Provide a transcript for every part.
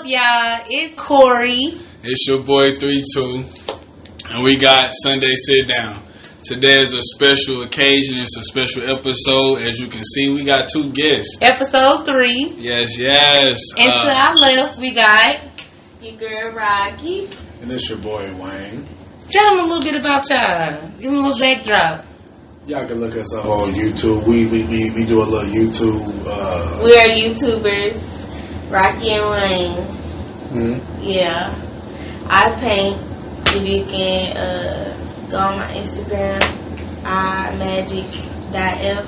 up, y'all? It's Corey. It's your boy 32, and we got Sunday Sit Down. Today is a special occasion. It's a special episode. As you can see, we got two guests. Episode 3. Yes. And to our left, we got your girl Rocky. And it's your boy Wayne. Tell them a little bit about y'all. Give them a little backdrop. Y'all can look us up on YouTube. We do a little YouTube. We are YouTubers, Rocky and Wayne. Mm-hmm. Yeah, I paint. If you can go on my Instagram, imagic.f.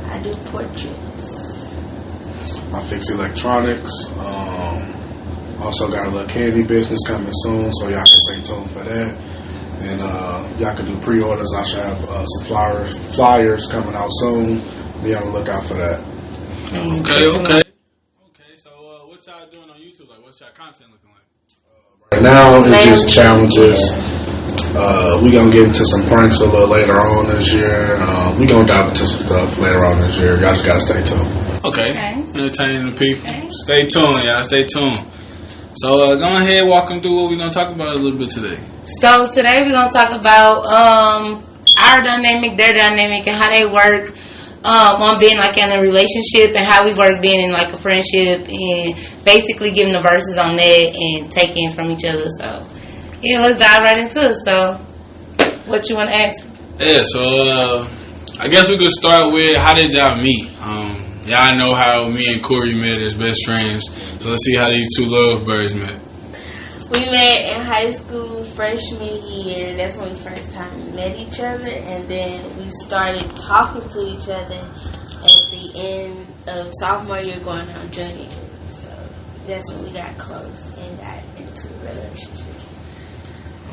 I do portraits. I fix electronics. Also got a little candy business coming soon, so y'all can stay tuned for that. And y'all can do pre-orders. I should have some flyers coming out soon. Be on the lookout for that. Okay. So what y'all doing on YouTube? Like, what's y'all content looking like? Right now, it's just challenges. We gonna get into some pranks a little later on this year. We gonna dive into some stuff later on this year. Y'all just gotta stay tuned. Okay. Entertaining the people. Okay. Stay tuned, y'all. Stay tuned. So go ahead and walk them through what we're going to talk about a little bit today. So today we're going to talk about our dynamic, their dynamic, and how they work on being like in a relationship and how we work being in like a friendship, and basically giving the verses on that and taking from each other. So yeah, let's dive right into it. So what you want to ask? Yeah, so I guess we could start with, how did y'all meet? Y'all know how me and Corey met as best friends. So let's see how these two lovebirds met. We met in high school freshman year. That's when we first time met each other. And then we started talking to each other at the end of sophomore year going on junior year. So that's when we got close and got into a relationship.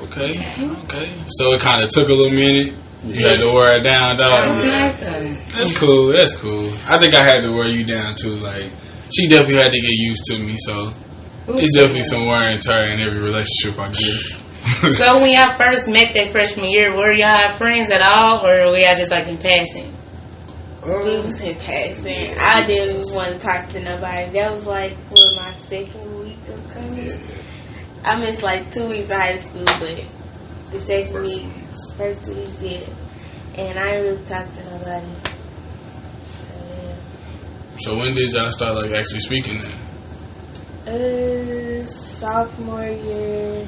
Okay. So it kind of took a little minute. You had to wear it down, dog. That's cool. I think I had to wear you down too. Like, she definitely had to get used to me. So it's definitely some wear and tear in every relationship, I guess. So when y'all first met that freshman year, were y'all friends at all, or were y'all just like in passing? We was in passing. I didn't want to talk to nobody. That was like my second week of coming. I missed like 2 weeks of high school, but the second week, first 2 weeks, yeah. And I didn't really talk to nobody. So, yeah. So when did y'all start like actually speaking then? Sophomore year,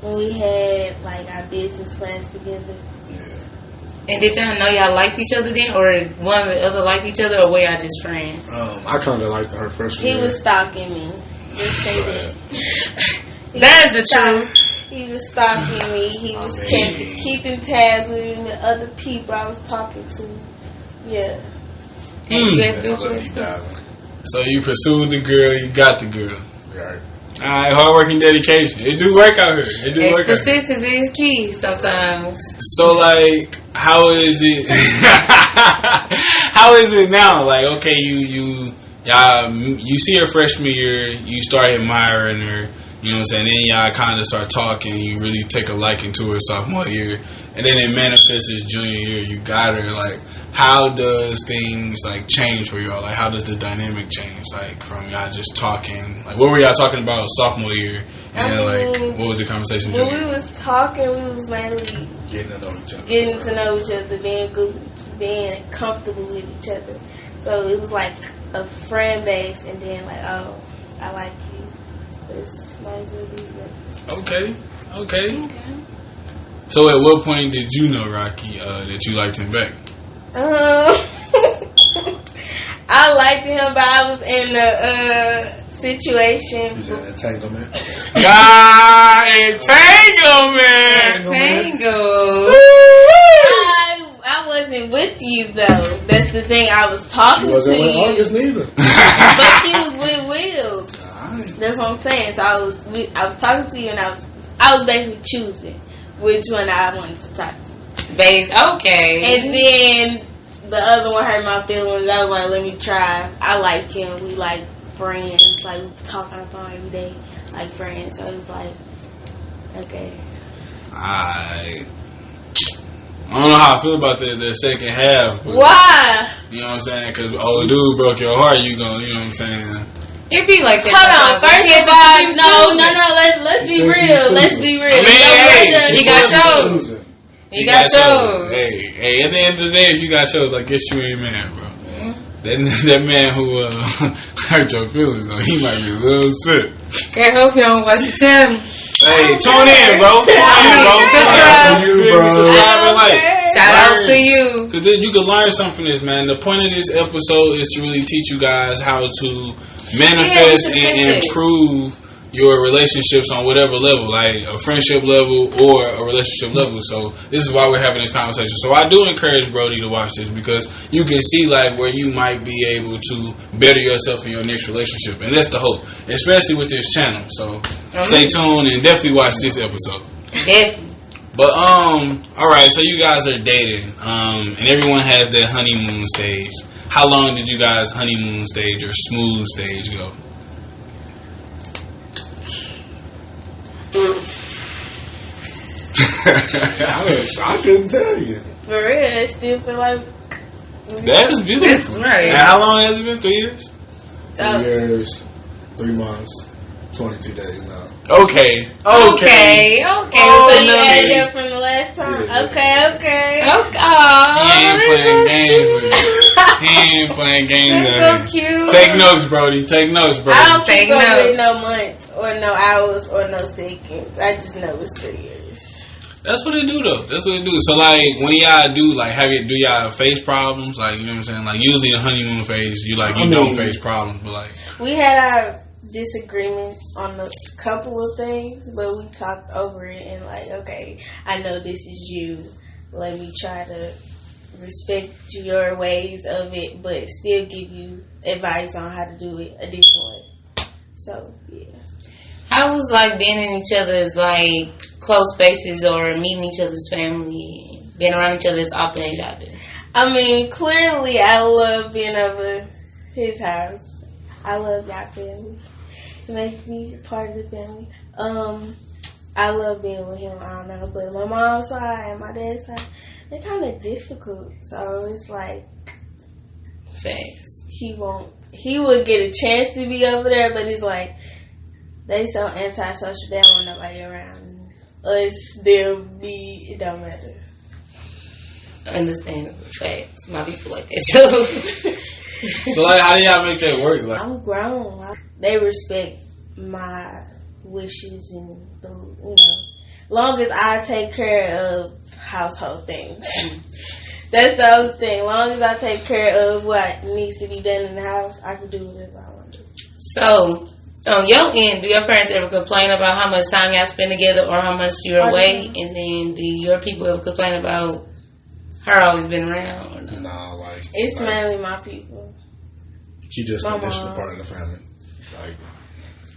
when we had like our business class together. Yeah. And did y'all know y'all liked each other then, or one or the other liked each other, or were y'all just friends? I kind of liked her freshman year. He was stalking me. Just say that. There's the truth. He was stalking me. He was keeping tabs with me and other people I was talking to. Yeah. And you had to do what you had to do. So you pursued the girl, you got the girl. Right. Alright, hard work and dedication. It do work out here. Persistence is key sometimes. So like, how is it? How is it now? Like, okay, you see her freshman year, you start admiring her. You know what I'm saying? Then y'all kind of start talking. You really take a liking to her sophomore year. And then it manifests as junior year. You got her. Like, how does things, like, change for y'all? Like, how does the dynamic change? Like, from y'all just talking. Like, what were y'all talking about sophomore year? And then, like, what was the conversation junior year? When we was talking, we was mainly getting to know each other, being comfortable with each other. So it was like a friend base, and then, like, oh, I like you. This might as well be good. Okay. So at what point did you know, Rocky, that you liked him back? I liked him, but I was in a situation. He's in entanglement. Entangled. I wasn't with you though. That's the thing. I was talking to you. She wasn't with August neither. But she was with Will. That's what I'm saying. So I was talking to you, and I was basically choosing which one I wanted to talk to. Okay. And then the other one hurt my feelings. I was like, let me try. I like him. We like friends. Like, we talk on the phone every day, like friends. So it was like, okay. I don't know how I feel about the second half. Why? You know what I'm saying? Because old dude broke your heart. You know what I'm saying? It be like that. Hold on. sometimes. First She of had to all, choose no. choosing. Let's be real. Let's be real. I mean, hey, He got chose. He got chose. Hey, at the end of the day, if you got chose, I guess you ain't mad, bro. That man who hurt your feelings, though, he might be a little sick. Can't help you don't watch the channel. Hey, tune in, bro. Subscribe. Subscribe and like. Shout out to you. Because you can learn something from this, man. The point of this episode is to really teach you guys how to manifest and improve your relationships on whatever level, like a friendship level or a relationship level. So this is why we're having this conversation. So I do encourage Brody to watch this because you can see like where you might be able to better yourself in your next relationship, and that's the hope, especially with this channel. So stay tuned and definitely watch this episode. Definitely. But all right. So you guys are dating, and everyone has their honeymoon stage. How long did you guys honeymoon stage or smooth stage go? I couldn't tell you. For real, I still feel like That is beautiful. That's right. And how long has it been? 3 years? 3 years, 3 months, 22 days now. Okay. Okay. So Oh, you no. added that from the last time? Yeah. Okay. He ain't playing games. That's so cute. Take notes, Brody. Take notes, Brody. I don't Take keep up notes. with no months or no hours or no seconds. I just know it's 3 years. That's what it do, though. That's what it do. So, like, when y'all do, like, do y'all face problems? Like, you know what I'm saying? Like, usually the honeymoon phase, you don't face problems, but, like... We had our disagreements on a couple of things, but we talked over it and, like, okay, I know this is you. Let me try to respect your ways of it, but still give you advice on how to do it a different way. So, yeah. How was like being in each other's like close spaces or meeting each other's family, being around each other as often as y'all do? I mean, clearly I love being over his house. I love y'all family. It makes me part of the family. I love being with him, I don't know, but my mom's side and my dad's side, they're kind of difficult. So it's like Facts. he would get a chance to be over there, but it's like they so antisocial, they don't want nobody around. Us, it don't matter. Understand facts. My people like that too. So, like, how do y'all make that work? Like, I'm grown. They respect my wishes and, long as I take care of household things. That's the other thing. Long as I take care of what needs to be done in the house, I can do whatever I want to do. So, on your end, do your parents ever complain about how much time y'all spend together or how much you're away? And then do your people ever complain about her always been around or not? Nah, like... It's mainly my people. She just an additional part of the family. Like...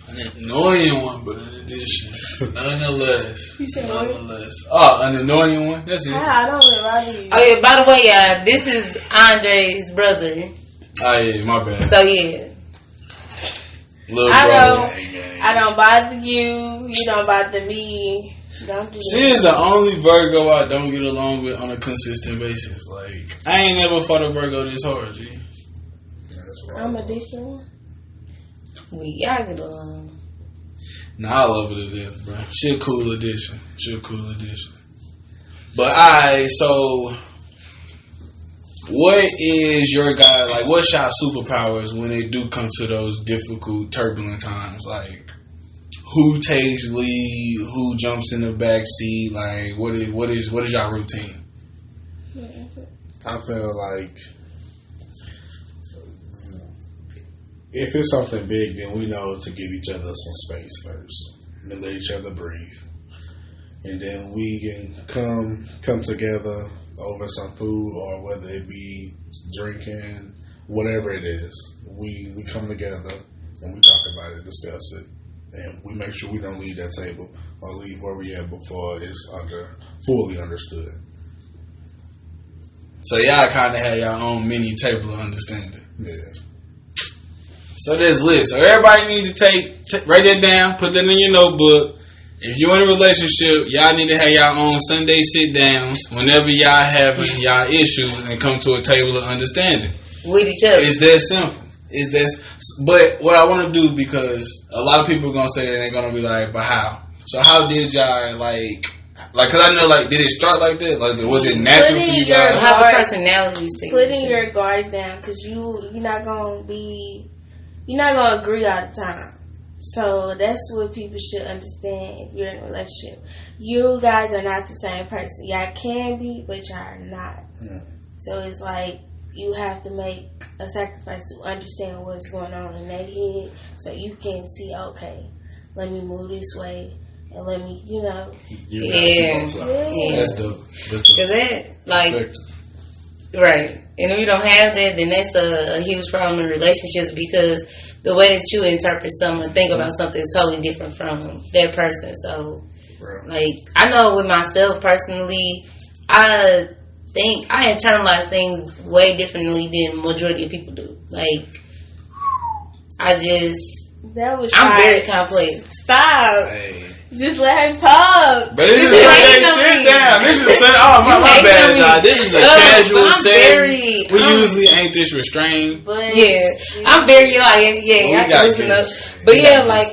an annoying one, but an addition. Nonetheless. You said what? Nonetheless. Oh, an annoying one? That's it. I don't really you. Oh, yeah, by the way, this is Andre's brother. Oh, yeah, my bad. So, yeah. Little brother. I don't bother you. You don't bother me. Don't do She that. is the only Virgo I don't get along with on a consistent basis. Like, I ain't never fought a Virgo this hard, G. I'm a different one. Y'all get along. Nah, I love her to death, bro. She a cool addition. But so what is your guy, like, what's y'all superpowers when they do come to those difficult, turbulent times? Like, who takes lead? Who jumps in the back seat? Like, what is y'all routine? I feel like if it's something big, then we know to give each other some space first and let each other breathe, and then we can come together over some food or whether it be drinking, whatever it is. We come together and we talk about it, discuss it, and we make sure we don't leave that table or leave where we at before it's fully understood. So y'all kind of have your own mini table of understanding. Yeah. So there's lists. So everybody need to write that down, put that in your notebook. If you're in a relationship, y'all need to have your own Sunday sit-downs whenever y'all having y'all issues and come to a table of understanding. With each other. It's that simple. is this? But what I want to do, because a lot of people are gonna say that, they're gonna be like, but how? So how did y'all like? Cause I know, like, did it start like that? Like, was it natural for you guys? How the personalities together? Putting your guard down, because you're not gonna agree all the time. So that's what people should understand if you're in a relationship. You guys are not the same person. Y'all can be, but y'all are not. So it's like you have to make a sacrifice to understand what's going on in their head, so you can see, okay, let me move this way. And let me, Yeah. That's dope. Because that, like, right. And if you don't have that, then that's a huge problem in relationships, because the way that you interpret something, think about something is totally different from that person. So, like, I know with myself personally, I think I internalize things way differently than majority of people do. Like, I'm very complex. Stop. Hey. Just let him talk. But this is Sunday sit down. This is Sunday. Oh, my bad, y'all. This is a casual setting. We usually ain't this restrained. But I'm very I can listen up. But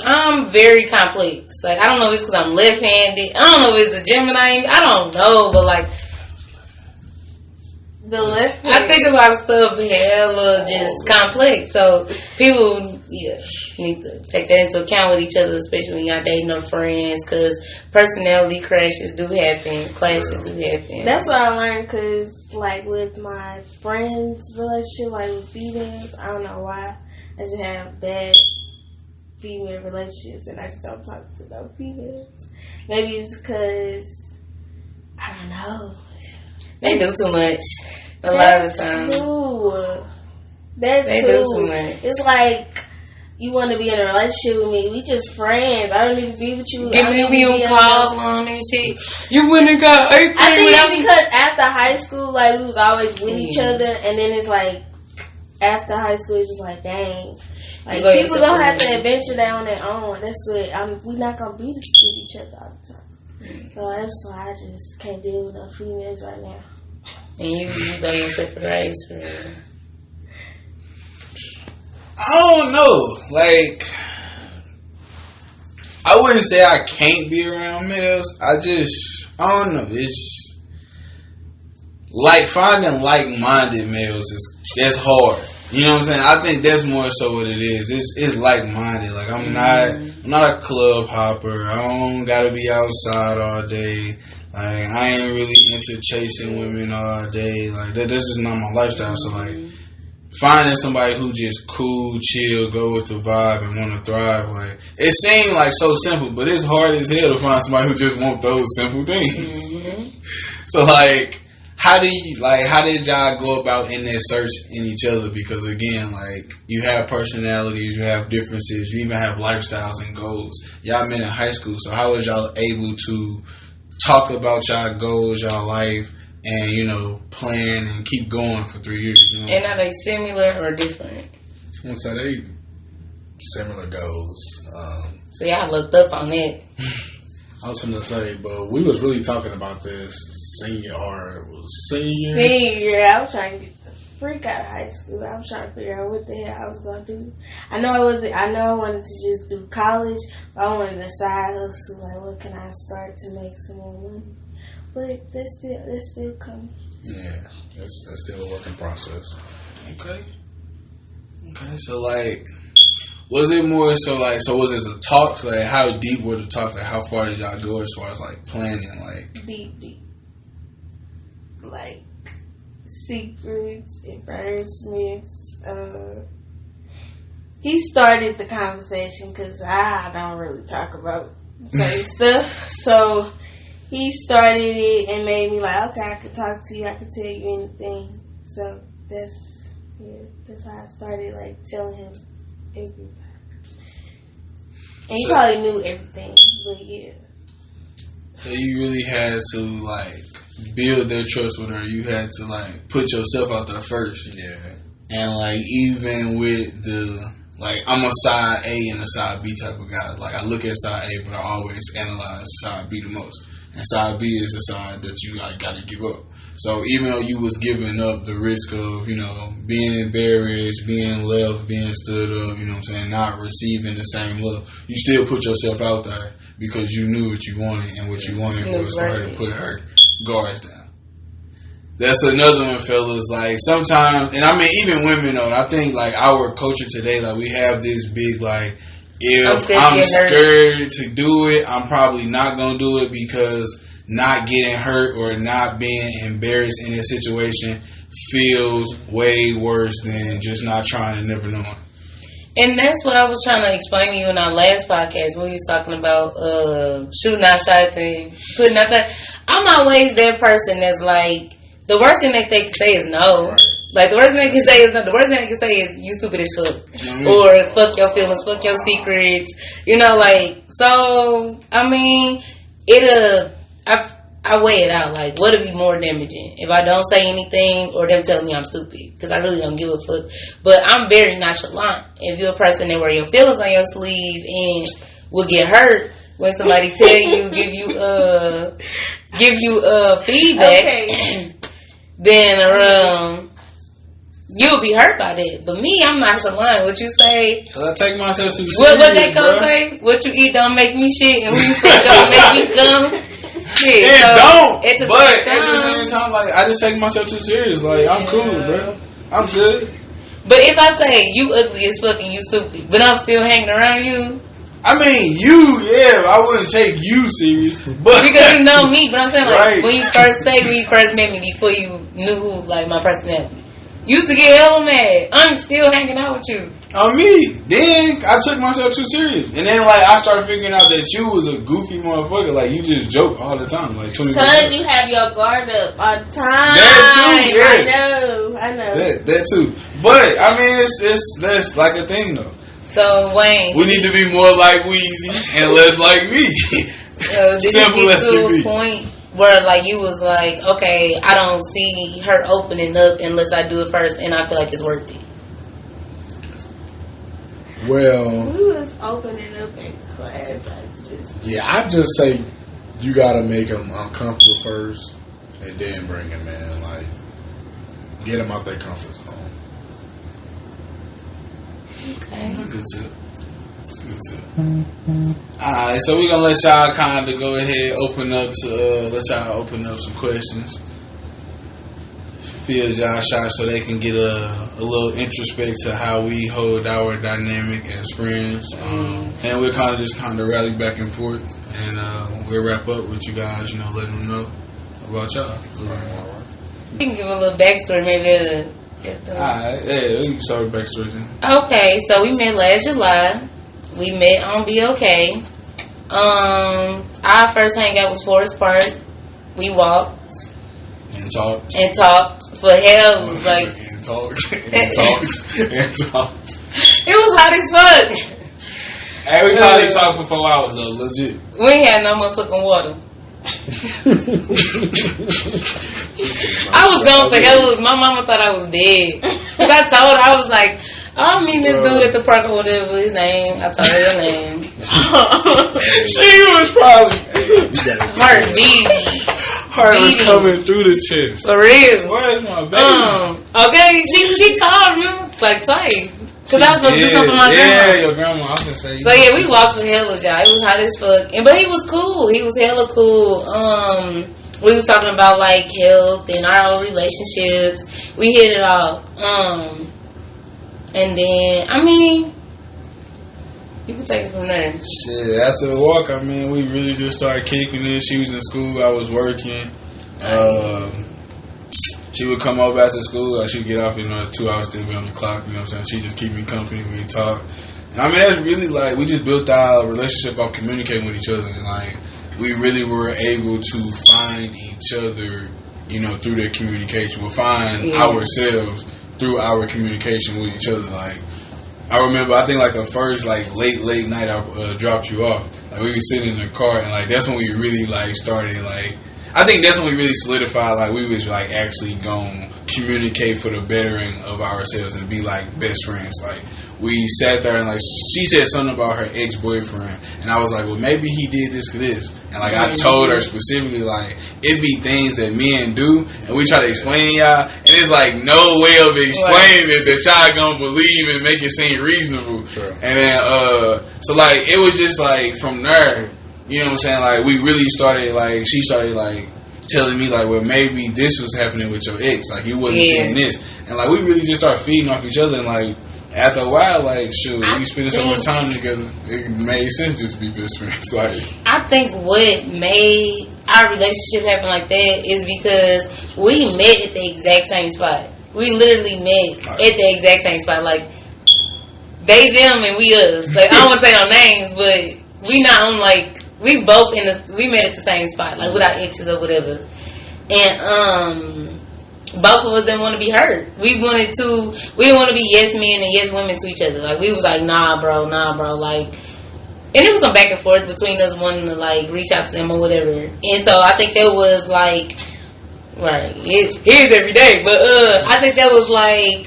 I'm very complex. Like, I don't know if it's because I'm left-handed. I don't know if it's the Gemini. I don't know, but like, the left. I think about stuff hella just complex. So people need to take that into account with each other, especially when y'all dating or friends, because personality crashes do happen, clashes do happen. That's what I learned, because like with my friends' relationship, like with females, I don't know why I just have bad female relationships and I just don't talk to no females. Maybe it's because I don't know. They do too much a lot of the time. They do too much. It's like, you want to be in a relationship with me? We just friends. I don't need to be with you. Give me on call on and shit. You wouldn't got 8th grade. I think it's because after high school, like, we was always with each other, and then it's like after high school, it's just like, dang, like, people don't have to adventure that on their own. That's what we're not gonna be with each other all the time. So that's why I just can't deal with no females right now. And you go your separate ways for real. I don't know. Like, I wouldn't say I can't be around males. I don't know. It's like finding like-minded males that's hard. You know what I'm saying? I think that's more so what it is. It's like-minded. Like, I'm not a club hopper. I don't gotta be outside all day. Like, I ain't really into chasing women all day. Like, this is not my lifestyle. So, like, finding somebody who just cool, chill, go with the vibe and want to thrive, like, it seems like so simple, but it's hard as hell to find somebody who just want those simple things. So, like, how did y'all go about in that search in each other? Because again, like, you have personalities, you have differences, you even have lifestyles and goals. Y'all met in high school, so how was y'all able to talk about y'all goals, y'all life, and, you know, plan and keep going for 3 years? You know? And are they similar or different? I would say they similar goals. So y'all looked up on it. I was going to say, but we was really talking about this senior year. Senior year, I was trying to get the freak out of high school. I was trying to figure out what the hell I was going to do. I know I wanted to just do college, but I wanted a side hustle. Like, what can I start to make some more money? But that's still coming. Yeah, that's still a working process. Okay, so, like, was it more so, like, was it the talks? Like, how deep were the talks? Like, how far did y'all go as far as, like, planning? Like, deep. Like, secrets, embarrassments. He started the conversation because I don't really talk about certain stuff. So he started it and made me like, okay, I could talk to you. I could tell you anything. So that's how I started, like, telling him everything. And he probably knew everything, but yeah. So you really had to, like, build their trust with her. You had to, like, put yourself out there first. Yeah. And, like, even with the Like, I'm a side A and a side B type of guy. Like, I look at side A, but I always analyze side B the most. And side B is the side that you like gotta give up. So even though you was giving up the risk of, you know, being embarrassed, being left, being stood up, you know what I'm saying, not receiving the same love, you still put yourself out there because you knew what you wanted, and what you wanted was for her to put her guards down. That's another one, fellas. Like, sometimes, and I mean, even women, though, I think, like, our culture today, like, we have this big, like, if I'm scared to do it, I'm probably not going to do it, because not getting hurt or not being embarrassed in a situation feels way worse than just not trying and never knowing. And that's what I was trying to explain to you in our last podcast when we was talking about shooting our shots and putting out that. I'm always that person that's like, the worst thing that they can say is no. Right. Like, the worst thing they can say is no. The worst thing they can say is, you stupid as fuck. Mm-hmm. Or, fuck your feelings, fuck your secrets. You know, like, so, I mean, I weigh it out. Like, what would be more damaging? If I don't say anything or them telling me I'm stupid? Because I really don't give a fuck. But I'm very nonchalant. If you're a person that wear your feelings on your sleeve and will get hurt when somebody tell you, give you feedback, okay. Then you'll be hurt by that. But me, I'm nonchalant. What you say? I take myself too serious. What J. Cole say? What you eat don't make me shit, and who you fuck don't make me come. Shit, it so don't. At the same time, like, I just take myself too serious. Like, I'm cool, bro. I'm good. But if I say you ugly as fuck and you stupid, but I'm still hanging around you. I mean, I wouldn't take you serious, but because you know me. But I'm saying, like, right. when you first met me, before you knew who, like, my personality, you used to get hella mad. I'm still hanging out with you. On me. Then I took myself too serious, and then, like, I started figuring out that you was a goofy motherfucker. Like, you just joke all the time, like 20. Because you have your guard up all the time. That too. Yes. I know. That too. But I mean, that's like a thing though. So, Wayne, we need to be more like Weezy and less like me. Simple as can be. Point where, like, you was like, okay, I don't see her opening up unless I do it first, and I feel like it's worth it. Well, we was opening up in class. I just say you gotta make them uncomfortable first, and then bring them in. Like, get them out their comfort zone. Okay. That's a good tip. That's a good tip. Alright, so we're gonna let y'all kind of go ahead open up some questions. Field y'all shots so they can get a little introspect to how we hold our dynamic as friends. And we'll kind of rally back and forth, and we'll wrap up with you guys, letting them know about y'all. You can give a little backstory, maybe. Alright, yeah, we can start with backstory then. Okay, so we met last July. We met on BOK. Our first hangout was Forest Park. We walked. And talked. For hell. It was like. And talked. And talked. It was hot as fuck. Hey, we probably talked for 4 hours though, legit. We ain't had no motherfucking water. I was going for hellas. My mama thought I was dead. Cause I told her, I was like, I mean this dude at the park or whatever his name. I told her your name. She was probably heart beating. Heart was coming through the chest. For real. Where's my baby? Okay, she called me like twice. Cause I was supposed to do something for my grandma. Yeah, your grandma. I was gonna say. So yeah, we walked for hellas, y'all. It was hot as fuck, but he was cool. He was hella cool. We was talking about like health and our own relationships. We hit it off. And then I mean, you can take it from there. Shit, after the walk, I mean, we really just started kicking it. She was in school, I was working. She would come up after school, like she'd get off, 2 hours still be on the clock, you know what I'm saying? She'd just keep me company, we'd talk. And I mean, that's really like, we just built our relationship off communicating with each other. And like, we really were able to find each other, through their communication. We'll find ourselves through our communication with each other. Like, I remember, I think like the first like late night I dropped you off. Like, we were sitting in the car, and like that's when we really like started like. I think that's when we really solidified, like, we was, like, actually going to communicate for the bettering of ourselves and be, like, best friends. Like, we sat there and like she said something about her ex-boyfriend, and I was like, well, maybe he did this or this, and like I told her specifically like it be things that men do, and we try to explain y'all, and it's like no way of explaining it that y'all gonna believe and make it seem reasonable. Sure. And then so like it was just like from there, you know what I'm saying? Like we really started like she started like telling me like, well, maybe this was happening with your ex, like he wasn't seeing this, and like we really just started feeding off each other, and like after a while, like shoot, we spending so much time together, it made sense just to be best friends. Like I think what made our relationship happen like that is because we met at the exact same spot. We literally met at the exact same spot. Like they, them, and we us. Like I don't want to say no names, but we not on like. We both we met at the same spot, like with our exes or whatever. And both of us didn't want to be hurt. We didn't want to be yes men and yes women to each other. Like we was like, nah bro, like, and it was some back and forth between us wanting to like reach out to them or whatever. And so I think that was like, right, it's every day, but I think that was like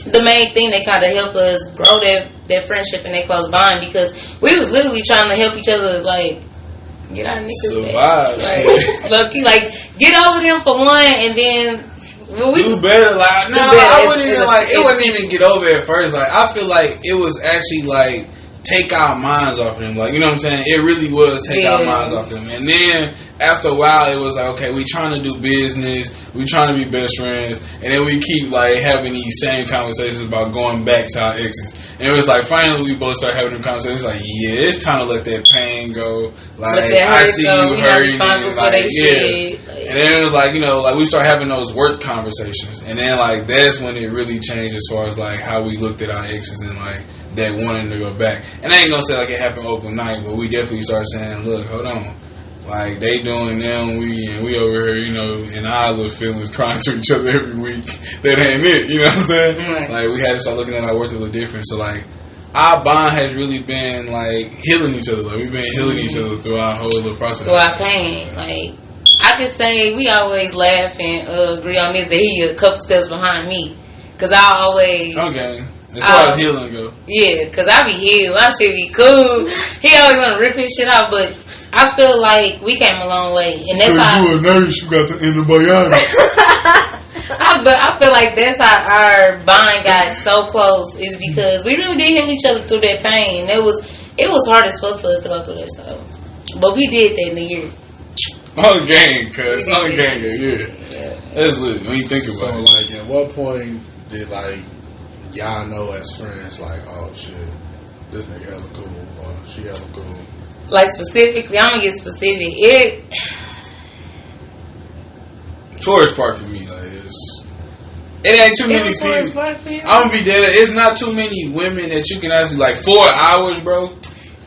the main thing that kind of helped us grow that friendship and that close bond, because we was literally trying to help each other, like, get our niggas back. Like, lucky, like, get over them for one, and then we do better. Like, no, I wouldn't even, like, it wouldn't even get over at first. Like, I feel like it was actually, like, take our minds off them. Like, you know what I'm saying? It really was take our minds off them. And then after a while, it was like, okay, we trying to do business, we trying to be best friends, and then we keep like having these same conversations about going back to our exes. And it was like finally we both start having them conversations like, yeah, it's time to let that pain go. Like I see you hurting, and like and then it was like, you know, like we start having those work conversations, and then like that's when it really changed as far as like how we looked at our exes and like that wanting to go back. And I ain't gonna say like it happened overnight, but we definitely started saying, look, hold on. Like, they doing them, we over here, you know, in our little feelings, crying to each other every week. That ain't it, you know what I'm saying? Mm-hmm. Like, we had to start looking at our work a little different. So, like, our bond has really been, like, healing each other. Like, we've been healing each other through our whole little process. Through our pain. Like, I could say we always laugh and agree on this, that he a couple steps behind me. Because I always... Okay. As far as healing go. Yeah, because I be healed. My shit be cool. He always want to rip his shit out, but I feel like we came a long way. And that's how... you a nurse, you got the antibiotics. But I feel like that's how our bond got so close, is because we really did heal each other through that pain. It was hard as fuck for us to go through that stuff. But we did that in a year. On gang, cuz. On gang, yeah. That's lit. When you think about it. So, like, at what point did, like, y'all know as friends, like, oh, shit, this nigga hella cool, or she hella cool? Like, specifically, I'm gonna get specific. Forest Park for me, like, it ain't too many people. I'm gonna be dead. It's not too many women that you can actually, like, 4 hours, bro.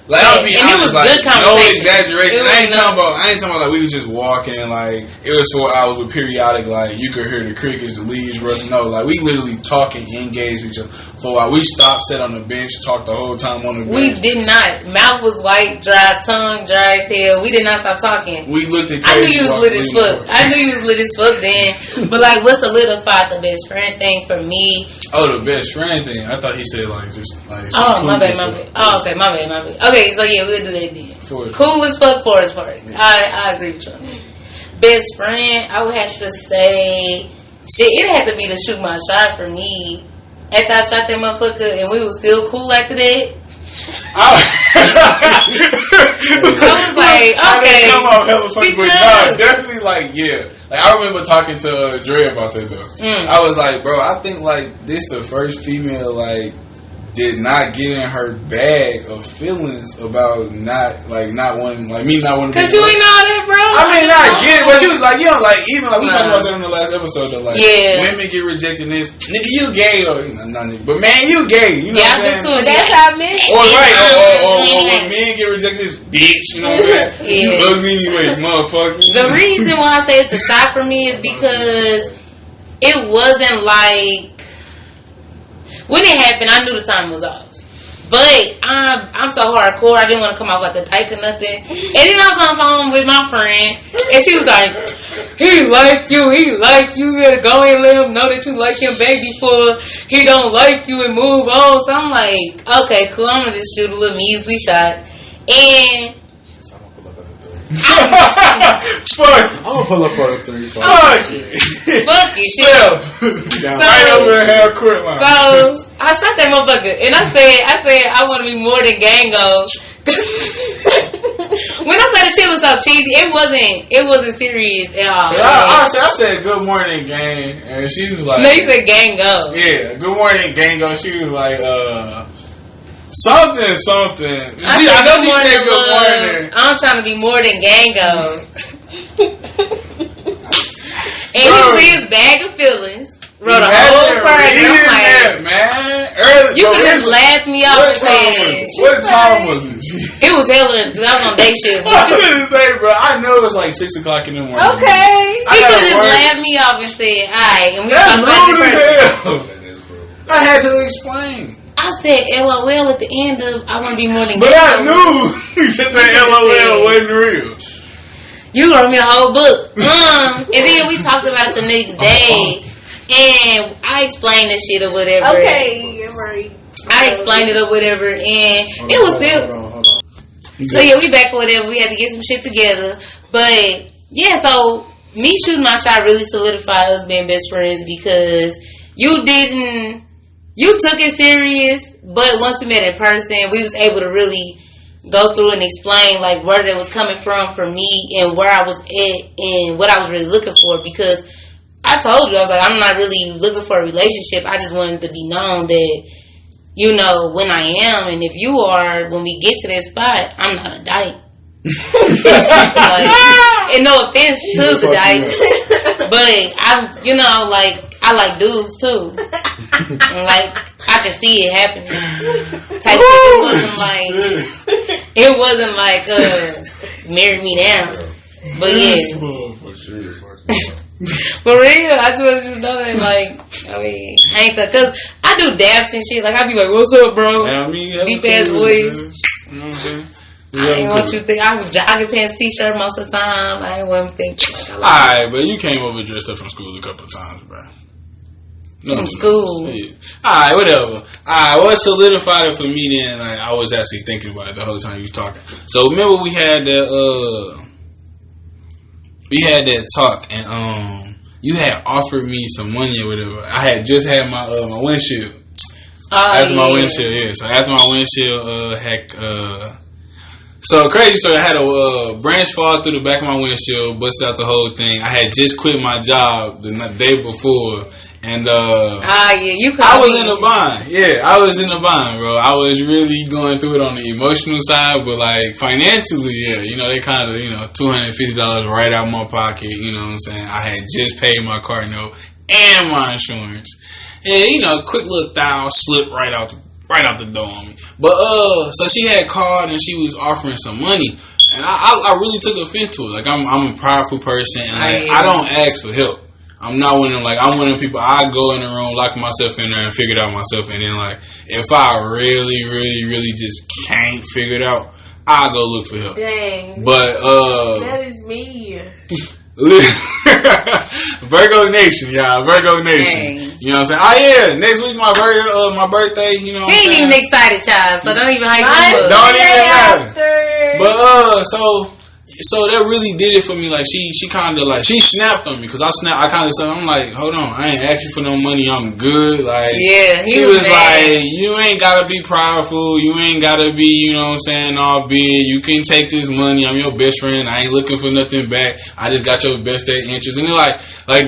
Like, I'll be honest, like, no exaggeration. I ain't talking about like we was just walking, like it was 4 hours with periodic, like you could hear the crickets, the leaves rustling. No, like we literally talking, engaged with each other for a while. We stopped, sat on the bench, talked the whole time on the bench. We did not. Mouth was white, dry, tongue dry as hell. We did not stop talking. We looked at. I knew you was lit as fuck. Then, but like, what solidified the best friend thing for me? Oh, the best friend thing. I thought he said like just like. Oh, my bad. Oh, okay, my bad. Okay, so yeah, we'll do that then. Cool as fuck, Forest Park. I agree with you on that. Best friend, I would have to say, shit, it had to be to shoot my shot for me. After I shot that motherfucker and we was still cool after that. I was like, okay. Come on, hella funny, but no, definitely like, yeah. Like, I remember talking to Dre about that though. I was like, bro, I think like this the first female like did not get in her bag of feelings about not wanting, like me not wanting. Cause you ain't know that, bro. I mean, not get it, but you like, you know, like even like we talked about that in the last episode. Though, like, women get rejected. This nigga, you gay, or not nigga, but man, you gay. You know what I'm saying? That's how men. Or when men get rejected, this bitch. You know what I'm saying? You ugly anyway, motherfucker. The reason why I say it's the shot for me is because it wasn't like. When it happened, I knew the time was off. But I'm so hardcore, I didn't want to come off like a tyke or nothing. And then I was on the phone with my friend, and she was like, he like you. You gotta go and let him know that you like him back before he don't like you and move on. So I'm like, okay, cool. I'm gonna just shoot a little measly shot. And I'm gonna pull up for the 3. So Fuck it. Fuck it, shit. Right over the half court line. So I shot that motherfucker, and I said I want to be more than Gango. When I said the shit was so cheesy, it wasn't serious at all. I said good morning, gang, and she was like, no, you said Gango. Yeah, good morning, Gango. She was like, something. I know she said good morning. I'm trying to be more than Gango. And he was in his bag of feelings. Wrote a whole party. I'm like, man. You could just laugh me off and say, what time was it? It was hella, because I was on day shift. I couldn't say, bro. I know it was like 6 o'clock in the morning. Okay. He could have just laughed me off and said, alright. And we talked about this person. I had to explain. I said LOL at the end of I want to be more than But I Gango. knew that LOL wasn't real. You wrote me a whole book. And then we talked about it the next day. And I explained this shit or whatever. Okay, you're right. I explained it or whatever. And it was still. Hold on. So yeah, we back or whatever. We had to get some shit together. But yeah, so me shooting my shot really solidified us being best friends because you took it serious, but once we met in person, we was able to really go through and explain like where that was coming from for me and where I was at and what I was really looking for, because I told you, I was like, I'm not really looking for a relationship. I just wanted to be known that, you know, when I am, and if you are, when we get to that spot, I'm not a dyke. Like, and no offense to the dyke, but I'm, you know, like, I like dudes too. And like, I can see it happening. Type shit. It wasn't like, marry me now. But yeah. For real, I just want you to know that, like, I mean, I ain't that, cause I do dabs and shit. Like, I be like, "What's up, bro?" Deep ass voice. You know what I'm saying? I ain't want you to think I was jogging pants, t-shirt most of the time. I ain't want to think. Alright, but you came over dressed up from school a couple of times, bro. From school. Yeah. Alright, whatever. Alright, what solidified it for me then? Like, I was actually thinking about it the whole time you was talking. So remember we had that talk, and you had offered me some money or whatever. I had just had my windshield. My windshield, yeah. So after my windshield so crazy story. I had a branch fall through the back of my windshield, busted out the whole thing. I had just quit my job the day before, and I was in a bind. Yeah, I was in a bind, bro. I was really going through it on the emotional side, but like financially, yeah, you know, they kind of, you know, $250 right out my pocket. You know what I'm saying? I had just paid my car note and my insurance, and you know, quick little thou slipped right out the door on me. But so she had called and she was offering some money, and I really took offense to it. Like I'm a prideful person, and like, I don't ask for help. I'm not one of them, like, I'm one of them people, I go in the room, lock myself in there and figure it out myself, and then like, if I really, really, really just can't figure it out, I'll go look for help. Dang. But that is me. Virgo Nation, y'all. Virgo Nation. Dang. You know what I'm saying? Oh yeah, next week my birthday. You know what I'm saying? He ain't even excited, child. So don't even hype him up. Don't even matter. But so that really did it for me. Like she kind of like she snapped on me because I kind of said, I'm like, hold on, I ain't asked you for no money. I'm good. Like yeah, she was like, you ain't gotta be prideful. You ain't gotta be, you know what I'm saying, all big. You can take this money. I'm your best friend. I ain't looking for nothing back. I just got your best interest. And then like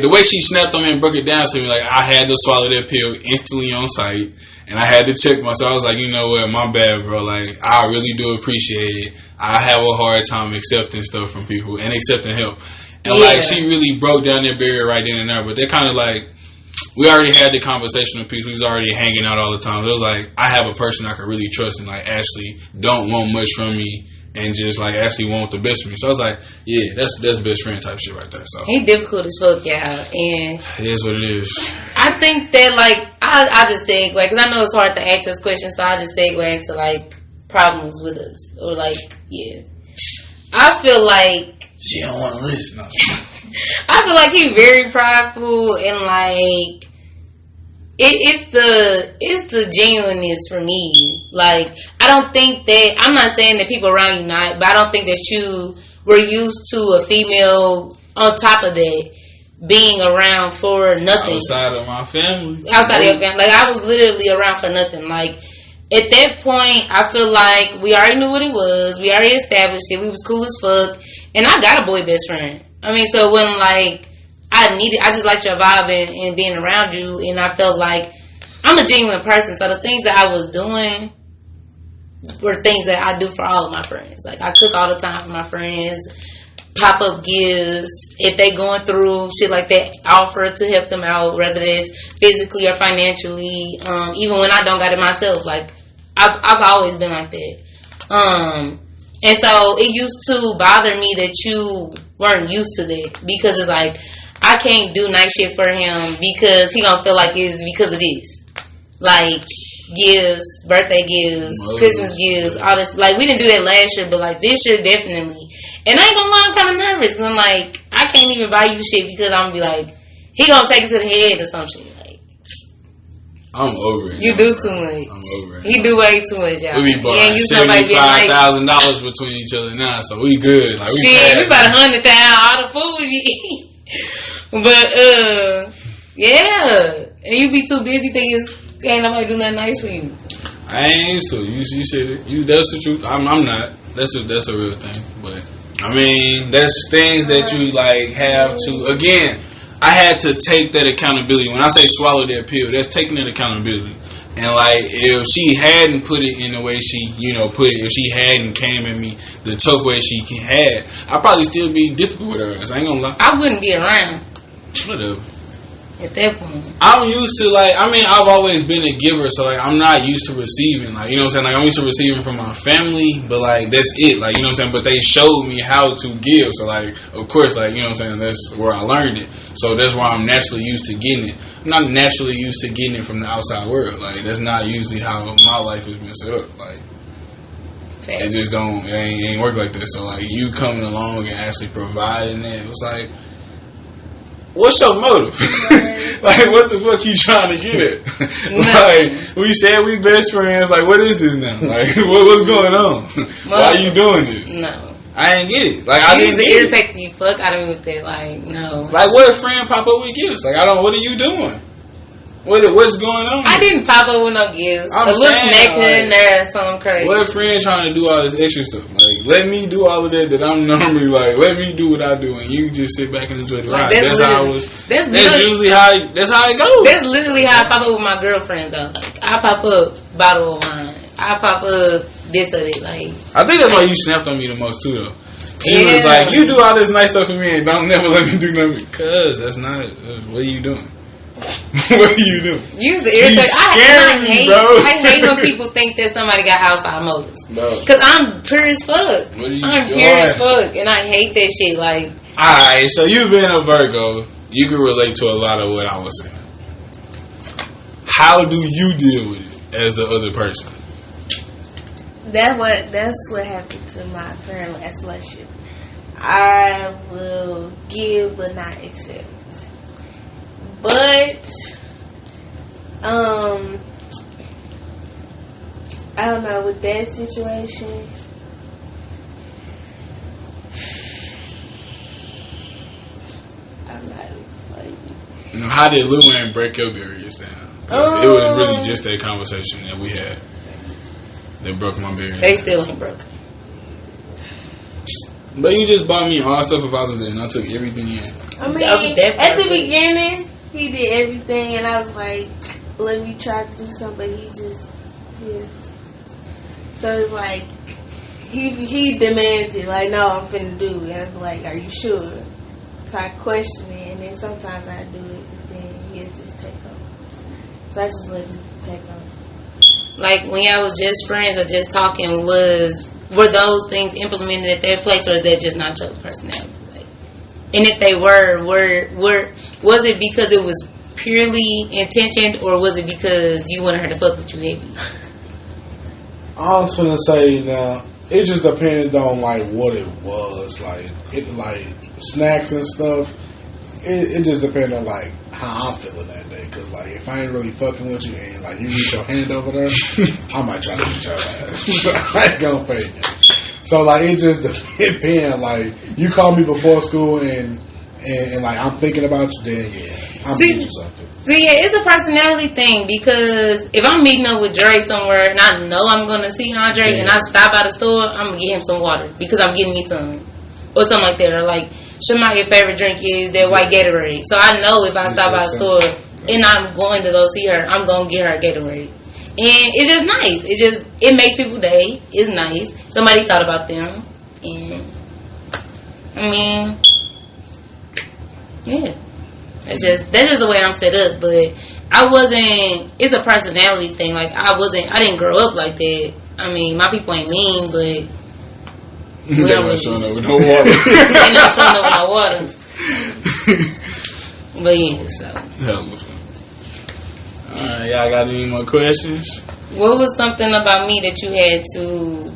the way she snapped on me and broke it down to me, like I had to swallow that pill instantly on sight. And I had to check myself. I was like, you know what, my bad, bro. Like, I really do appreciate it. I have a hard time accepting stuff from people and accepting help. And like, she really broke down that barrier right then and there. But they're kind of like, we already had the conversational piece. We was already hanging out all the time. It was like, I have a person I can really trust and like actually don't want much from me and just like actually want the best for me. So I was like, yeah, that's best friend type shit right there. So he difficult as fuck, y'all, and it is what it is. I think that like I just segue because I know it's hard to ask us questions, so I just segue into like problems with us or like I feel like she don't want to listen. No. I feel like he's very prideful and like it's the genuineness for me. Like I don't think that I'm not saying that people around you not, but I don't think that you were used to a female on top of that being around for nothing. Outside of my family. Outside of your family. Like I was literally around for nothing. Like at that point, I feel like we already knew what it was. We already established it. We was cool as fuck. And I got a boy best friend. I mean, so when, like, I just liked your vibe and being around you. And I felt like I'm a genuine person. So the things that I was doing were things that I do for all of my friends. Like, I cook all the time for my friends. Pop-up gifts. If they going through shit like that, offer to help them out. Whether it's physically or financially. Even when I don't got it myself. Like, I've always been like that. And so it used to bother me that you weren't used to that. Because it's like, I can't do nice shit for him because he gonna feel like it's because of this. Like, gifts, birthday gifts, Christmas gifts, all this. Like, we didn't do that last year, but like this year, definitely. And I ain't gonna lie, I'm kind of nervous. Cause I'm like, I can't even buy you shit because I'm gonna be like, he gonna take it to the head or some shit. I'm over it. You do too much. I'm over it. He do way too much, y'all. We be buying $75,000 between each other now, so we good. Like we about $100,000 all the food we eat. But yeah, and you be too busy thinking ain't nobody do nothing nice for you. I ain't used to it. You said it. That's the truth. I'm not. That's a real thing. But I mean, that's things that you like have to again. I had to take that accountability. When I say swallow that pill, that's taking that accountability. And like, if she hadn't put it in the way she, put it, if she hadn't came at me the tough way she had, I'd probably still be difficult with her. I ain't gonna lie. I wouldn't be around. Whatever. At that point, I'm used to I've always been a giver, so like I'm not used to receiving. Like, you know what I'm saying? Like, I'm used to receiving from my family, but like that's it. Like, you know what I'm saying? But they showed me how to give, so like of course, like, you know what I'm saying? That's where I learned it. So that's why I'm naturally used to getting it. I'm not naturally used to getting it from the outside world. Like, that's not usually how my life has been set up. Like, it just don't. It ain't work like that. So like you coming along and actually providing it, it was like. What's your motive? Like, what the fuck you trying to get at? Like, we said we best friends. Like, what is this now? Like, what's going on? Why are you doing this? No. I ain't get it. Like, I didn't get it. Irritate the fuck out of me with that. Like, no. Like, what if friend pop up with gifts? Like, what are you doing? What's going on? I didn't pop up with no gifts. A little snack here and there or something crazy. What if friend trying to do all this extra stuff? Like, let me do all of that I'm normally like. Let me do what I do, and you just sit back and enjoy the ride. That's how it was. That's usually how. That's how it goes. That's literally how I pop up with my girlfriends though. Like, I pop up bottle of wine. I pop up this or that. Like, I think that's why you snapped on me the most too, though. She was like, "You do all this nice stuff for me, and don't never let me do nothing." Cause that's not. What are you doing? What are you doing? You used to irritate. I hate when people think that somebody got outside motives. Because I'm pure as fuck. I'm pure as fuck. And I hate that shit. Like, alright, so you being a Virgo, you can relate to a lot of what I was saying. How do you deal with it as the other person? That's what happened to my current last relationship. I will give but not accept. But, I don't know, with that situation, I'm not explaining. How did Lou Ann break your barriers down? Because it was really just that conversation that we had that broke my barriers. They still ain't broken. But you just bought me all stuff if I was there and I took everything in. I mean, at the beginning, he did everything, and I was like, let me try to do something, but he just, yeah. So it's like, he demands it, like, no, I'm finna do it. And I'm like, are you sure? So I question it, and then sometimes I do it, but then he'll just take over. So I just let him take over. Like, when y'all was just friends or just talking, were those things implemented at their place, or is that just not your personality? And if they were was it because it was purely intentioned, or was it because you wanted her to fuck with you heavy? I was gonna say now, It just depended on like what it was, like snacks and stuff. It just depended on like how I'm feeling that day. Cause like if I ain't really fucking with you and like you reach your hand over there, I might try to beat your ass. I ain't gonna fake it. So like it just depends. Like you call me before school and like I'm thinking about you, then yeah, I'm gonna get you something. See, yeah, it's a personality thing because if I'm meeting up with Dre somewhere and I know I'm gonna see Andre and I stop at the store, I'm gonna get him some water because I'm getting me some or something like that. Or like Shemaya's favorite drink is that white Gatorade, so I know if I stop at the store and I'm going to go see her, I'm gonna get her a Gatorade. And it's just nice. It makes people's day. It's nice. Somebody thought about them, and I mean, yeah. That's just the way I'm set up. But I wasn't. It's a personality thing. Like I didn't grow up like that. I mean, my people ain't mean, but they're not showing up with no water. They're not showing up with no water. But yeah, so. Hell of fun. Alright, y'all got any more questions? What was something about me that you had to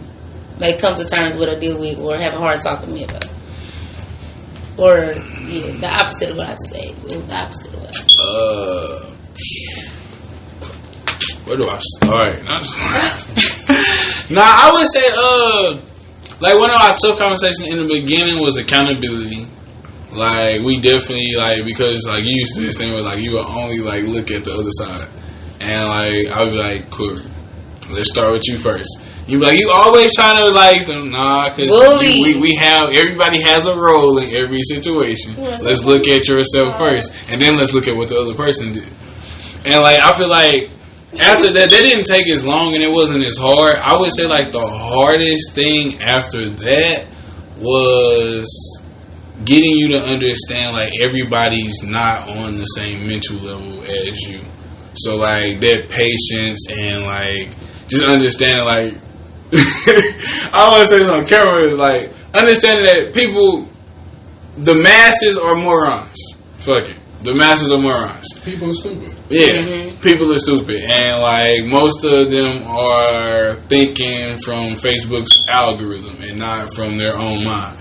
like come to terms with or deal with or have a hard talk with me about? Or yeah, the opposite of what I just said. The opposite of what where do I start? Nah, I would say like one of our tough conversations in the beginning was accountability. Like we definitely like because like you used to this thing where like you would only like look at the other side. And like I would be like, cool, let's start with you first. You like you always trying to like nah, because we have everybody has a role in every situation. Let's look at yourself first, and then let's look at what the other person did. And like I feel like after that didn't take as long and it wasn't as hard. I would say like the hardest thing after that was getting you to understand like everybody's not on the same mental level as you. So like that patience and like just understanding like I want to say this on camera, like understanding that people, the masses are morons. Fuck it, the masses are morons. People are stupid. Yeah, people are stupid, and like most of them are thinking from Facebook's algorithm and not from their own mind.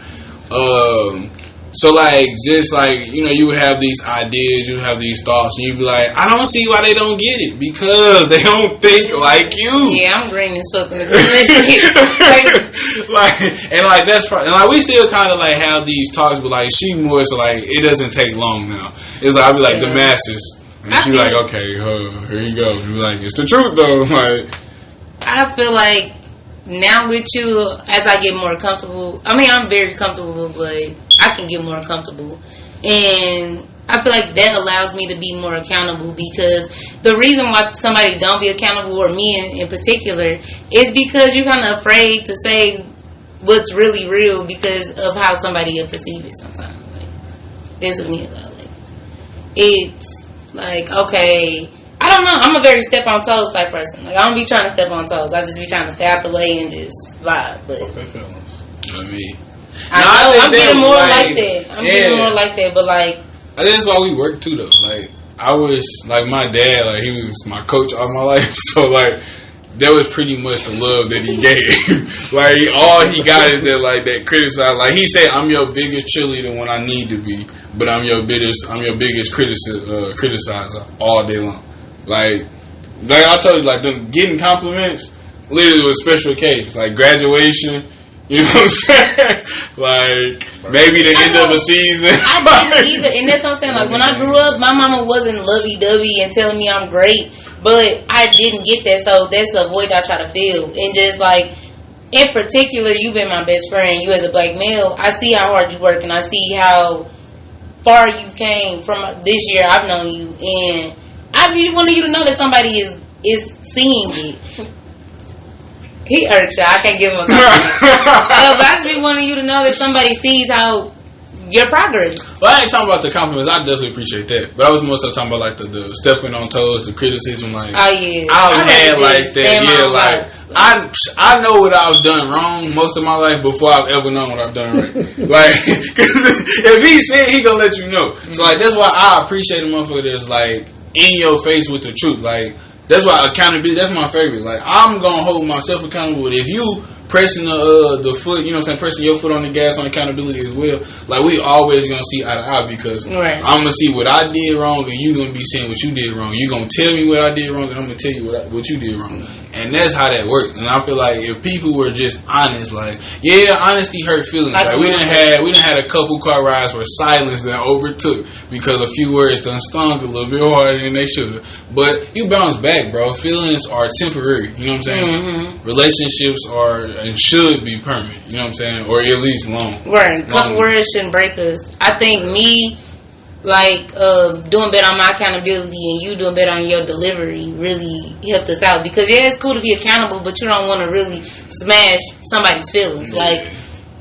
So like just like you know you would have these ideas, you have these thoughts, and you'd be like, I don't see why they don't get it because they don't think like you. Yeah, I'm green as fuck in the like and like that's and like we still kind of like have these talks, but like she more so like it doesn't take long now. It's like I'll be like the masses, and she like okay, here you go. You be like it's the truth though. Like I feel like now with you, as I get more comfortable. I mean, I'm very comfortable, but I can get more comfortable, and I feel like that allows me to be more accountable because the reason why somebody don't be accountable, or me in particular, is because you're kind of afraid to say what's really real because of how somebody will perceive it sometimes. Like, this with me, like, it's like, okay, I don't know, I'm a very step on toes type person. Like, I don't be trying to step on toes. I just be trying to stay out the way and just vibe. But I mean, I'm getting more like that. I'm getting more like that, but like I think that's why we work too, though. Like I was like my dad, like he was my coach all my life, so like that was pretty much the love that he gave. Like all he got is that like that criticize. Like he said, I'm your biggest cheerleader when I need to be, but I'm your biggest criticizer all day long. Like I told you, like them getting compliments literally was special occasions, like graduation. You know what I'm saying? Like, maybe the end of the season. I didn't either. And that's what I'm saying. Like, when I grew up, my mama wasn't lovey-dovey and telling me I'm great. But I didn't get that. So that's the void I try to fill. And just, like, in particular, you've been my best friend. You as a black male, I see how hard you work. And I see how far you came from this year I've known you. And I just wanted you to know that somebody is seeing it. He irks you. I can't give him a compliment. But I just be wanting you to know that somebody sees how your progress. Well, I ain't talking about the compliments. I definitely appreciate that. But I was more so talking about like the stepping on toes, the criticism. Like, oh yeah, I've had like that. Yeah, like I know what I've done wrong most of my life before I've ever known what I've done right. Like, cause if he said, he gonna let you know. Mm-hmm. So like that's why I appreciate a motherfucker that's like in your face with the truth. Like. That's why accountability, that's my favorite. Like, I'm going to hold myself accountable. If you pressing the foot, you know what I'm saying, pressing your foot on the gas on accountability as well. Like, we always gonna see eye to eye because I'm gonna see what I did wrong and you gonna be saying what you did wrong. You gonna tell me what I did wrong and I'm gonna tell you what you did wrong. And that's how that works. And I feel like if people were just honest, like, yeah, honesty hurt feelings. Like, we done had a couple car rides where silence that overtook because a few words done stung a little bit harder than they should have. But you bounce back, bro. Feelings are temporary. You know what I'm saying? Mm-hmm. Relationships are and should be permanent. You know what I'm saying? Or at least long. Right. A couple words shouldn't break us. I think me, like, doing better on my accountability and you doing better on your delivery really helped us out. Because, yeah, it's cool to be accountable, but you don't want to really smash somebody's feelings. Yeah. Like,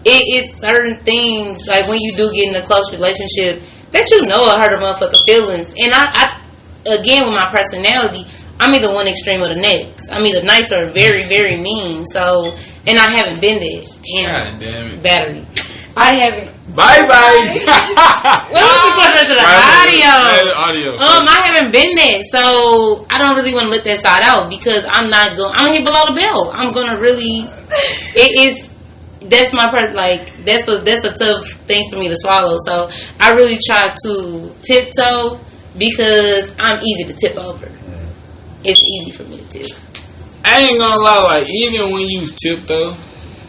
it's certain things, like, when you do get in a close relationship, that you know will hurt a motherfucking feelings. And I again, with my personality, I'm either one extreme or the next. I'm either nice or very, very mean. So, and I haven't been there. God damn it. Battery. I haven't. Bye. What was you put into the audio? I haven't been there, so I don't really want to let that side out because I'm gonna hit below the belt. I'm gonna really. That's my person. Like that's a tough thing for me to swallow. So I really try to tiptoe because I'm easy to tip over. It's easy for me to tip. I ain't gonna lie. Like even when you tiptoe,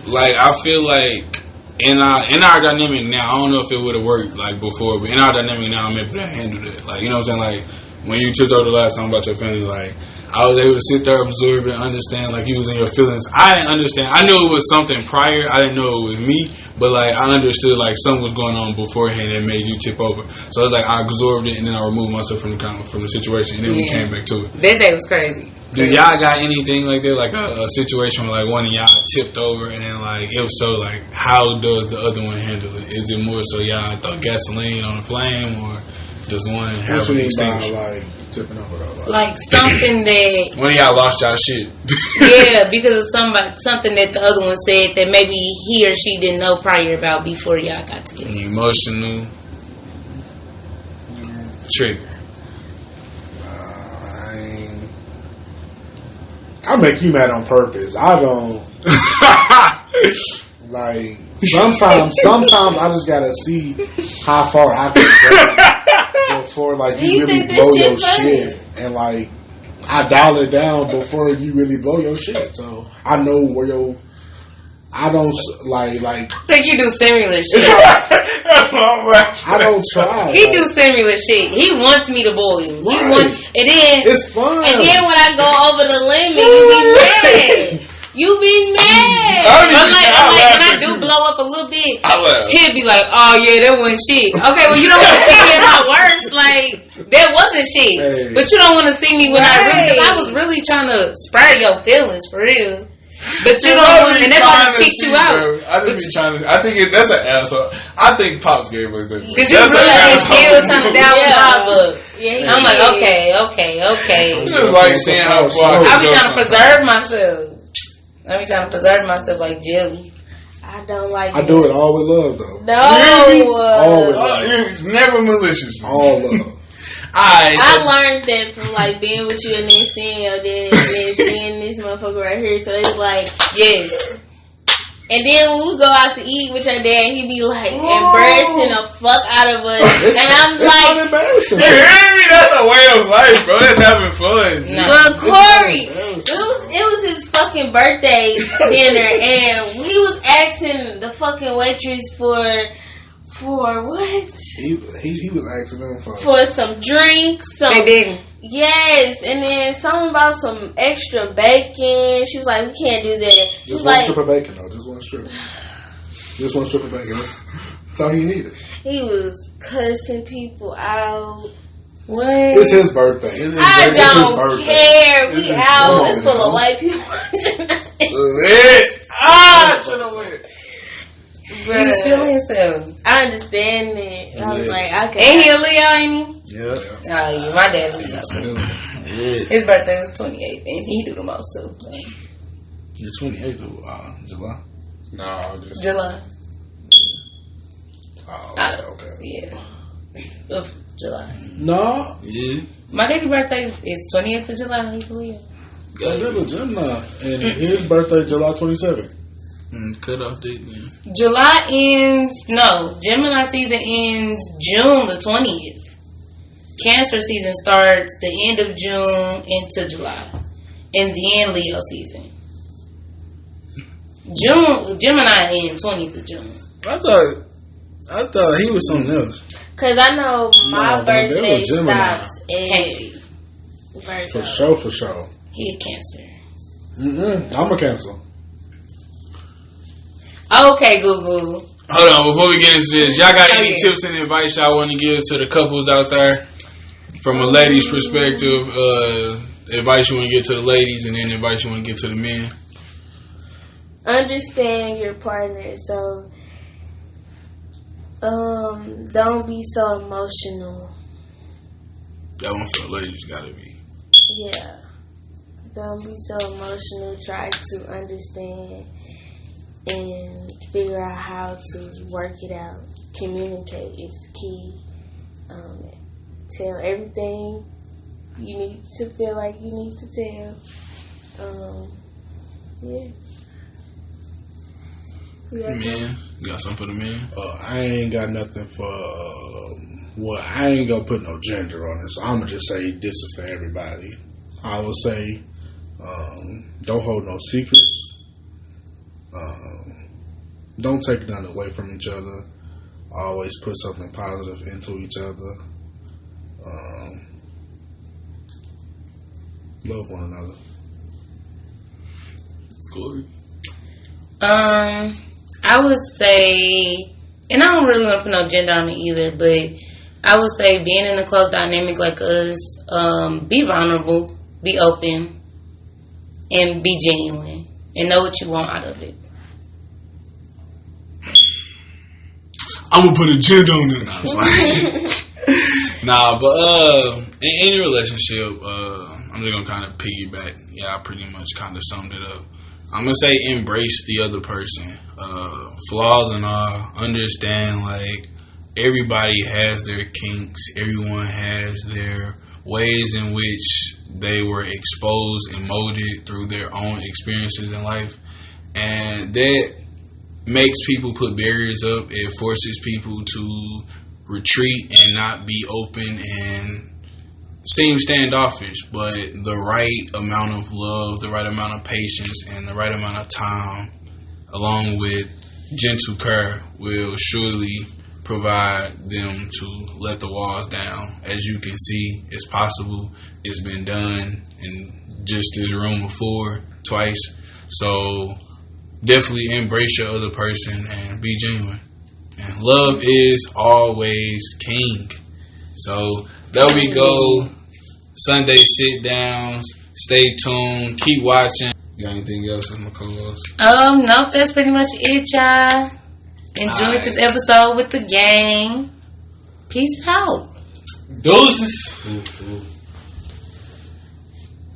like I feel like. In our dynamic now, I don't know if it would have worked like before, but in our dynamic now, I'm able to handle that. Like, you know what I'm saying? Like, when you took over the last time about your family, like, I was able to sit there, absorb it, understand, like, you was in your feelings. I didn't understand. I knew it was something prior. I didn't know it was me, but, like, I understood, like, something was going on beforehand that made you tip over. So, it's like, I absorbed it, and then I removed myself from the situation, and then we came back to it. That day was crazy. Do y'all got anything like that, like a situation where like one of y'all tipped over and then like if so, like how does the other one handle it? Is it more so y'all throw gasoline on the flame or does one have an extinguisher? Like tipping over though? Like something that one of y'all lost y'all shit. Yeah, because of something that the other one said that maybe he or she didn't know prior about before y'all got together. Emotional trigger. I make you mad on purpose. I don't like sometimes I just gotta see how far I can go before like you really blow your shit and like I dial it down before you really blow your shit. So I know where I don't like. I think you do similar shit. I don't try. He do similar shit. He wants me to boil him. He wants, and then it's fun. And then when I go over the limit, you be mad. You be mad. I'm like when I do blow up a little bit, he'll be like, "Oh yeah, that wasn't shit." Okay, well you don't want to see me at my worst. Like that wasn't shit, but you don't want to see me when because I was really trying to spur your feelings for real. But you don't want, and that's why I just kicked you out. I just be trying to. I think that's an asshole. I think Pops gave us that. Because you really been still trying to down Pop up. Yeah, I'm like, okay. I just like seeing how far I be trying to preserve myself. I be trying to preserve myself like jelly. I don't like. I do it all with love though. No, all with love. Never malicious. All love. I learned that from like being with you and then seeing your dad and then seeing this motherfucker right here. So it's like yes. And then when we go out to eat with your dad, he be like embarrassing the fuck out of us, and I'm like, embarrassing. You hear me? That's a way of life, bro. That's having fun. No. But Corey, it was his fucking birthday dinner, and he was asking the fucking waitress for what? He was asking them for some drinks. They didn't. Yes, and then something about some extra bacon. She was like, "We can't do that." Just one strip of bacon, though. Just one strip. Just one strip of bacon. That's all you needed. He was cussing people out. What? It's his birthday. I don't care. We out. It's full of white people. I should have went. But he was feeling himself. I understand that. I was like, okay. Ain't he a Leo, ain't he? Yeah. Oh, yeah. My dad Leo. Yeah. His birthday was 28th, and he do the most, too. The 28th of July? No, just July. Oh, okay. Yeah. Of July. No. Yeah. My daddy's birthday is 28th of July. He's a Leo. Gemini. And his birthday July 27th. Cut off date then. July ends. No, Gemini season ends June the 20th. Cancer season starts the end of June into July, and then Leo season. Gemini ends 20th of June. I thought he was something else. Cause I know my birthday stops Can't at be. Virgo. For sure. He a Cancer. I'm a Cancer. Okay, Google. Hold on, before we get into this, y'all got any tips and advice y'all want to give to the couples out there? From a lady's perspective, advice you want to give to the ladies, and then advice you want to give to the men? Understand your partner, so don't be so emotional. That one for the ladies gotta be. Yeah. Don't be so emotional. Try to understand and figure out how to work it out. Communicate is key. Tell everything you need to feel like you need to tell. Yeah. Man, you got something for the men? I ain't got nothing for. I ain't gonna put no gender on it, so I'm gonna just say this is for everybody. I would say, don't hold no secrets. Don't take none away from each other. Always put something positive into each other. Love one another. Corey? I would say, and I don't really want to put no gender on it either, but I would say being in a close dynamic like us, be vulnerable, be open, and be genuine, and know what you want out of it. I'm gonna put a gender on it. Nah, but in any relationship, I'm just gonna kind of piggyback. Yeah, I pretty much kind of summed it up. I'm gonna say embrace the other person, flaws and all. Understand, like, everybody has their kinks. Everyone has their ways in which they were exposed and molded through their own experiences in life, and that makes people put barriers up. It forces people to retreat and not be open and seem standoffish, but the right amount of love, the right amount of patience, and the right amount of time, along with gentle care, will surely provide them to let the walls down. As you can see, it's possible. It's been done in just this room before, twice. So definitely embrace your other person and be genuine. And love is always king. So there we go. Sunday sit-downs. Stay tuned. Keep watching. You got anything else in my co-host? Nope, that's pretty much it, y'all. Enjoyed this episode with the gang. Peace out. Deuces.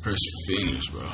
First finish, bro.